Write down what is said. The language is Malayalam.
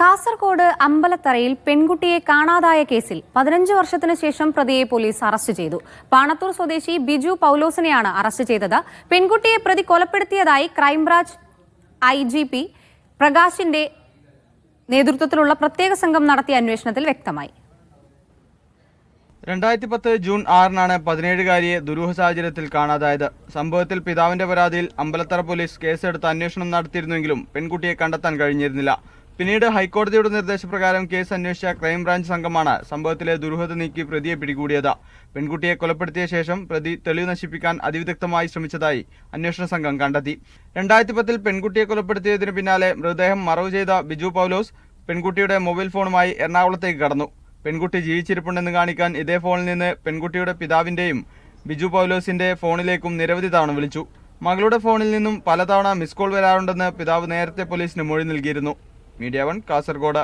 കാസർഗോഡ് അമ്പലത്തറയിൽ പെൺകുട്ടിയെ കാണാതായ കേസിൽ 15 വർഷത്തിനു ശേഷം പ്രതിയെ പോലീസ് അറസ്റ്റ് ചെയ്തു. പാണത്തൂർ സ്വദേശി ബിജു പൗലോസിനെയാണ് അറസ്റ്റ് ചെയ്തത്. പെൺകുട്ടിയെ പ്രതി കൊലപ്പെടുത്തിയതായി ക്രൈംബ്രാഞ്ച് IGP പ്രകാശിന്റെ നേതൃത്വത്തിലുള്ള പ്രത്യേക സംഘം നടത്തിയ അന്വേഷണത്തിൽ വ്യക്തമായി. 2010 ജൂൺ 6-നാണ് 17-കാരിയെ ദുരൂഹ സാഹചര്യത്തിൽ കാണാതായത്. സംഭവത്തിൽ പിതാവിന്റെ പരാതിയിൽ അമ്പലത്തറ പോലീസ് കേസെടുത്ത് അന്വേഷണം നടത്തിയിരുന്നെങ്കിലും പെൺകുട്ടിയെ കണ്ടെത്താൻ കഴിഞ്ഞിരുന്നില്ല. പിന്നീട് ഹൈക്കോടതിയുടെ നിർദ്ദേശപ്രകാരം കേസ് അന്വേഷിച്ച ക്രൈംബ്രാഞ്ച് സംഘമാണ് സംഭവത്തിലെ ദുരൂഹത നീക്കി പ്രതിയെ പിടികൂടിയത്. പെൺകുട്ടിയെ കൊലപ്പെടുത്തിയ ശേഷം പ്രതി തെളിവ് നശിപ്പിക്കാൻ അതിവിദഗ്ധമായി ശ്രമിച്ചതായി അന്വേഷണ സംഘം കണ്ടെത്തി. 2010-ൽ പെൺകുട്ടിയെ കൊലപ്പെടുത്തിയതിനു പിന്നാലെ മൃതദേഹം മറവ് ചെയ്ത ബിജു പൗലോസ് പെൺകുട്ടിയുടെ മൊബൈൽ ഫോണുമായി എറണാകുളത്തേക്ക് കടന്നു. പെൺകുട്ടി ജീവിച്ചിരിപ്പുണ്ടെന്ന് കാണിക്കാൻ ഇതേ ഫോണിൽ നിന്ന് പെൺകുട്ടിയുടെ പിതാവിന്റെയും ബിജു പൗലോസിന്റെ ഫോണിലേക്കും നിരവധി തവണ വിളിച്ചു. മകളുടെ ഫോണിൽ നിന്നും പലതവണ മിസ് കോൾ വരാറുണ്ടെന്ന് പിതാവ് നേരത്തെ പോലീസിന് മൊഴി നൽകിയിരുന്നു. മീഡിയ 1 കാസർഗോഡ്.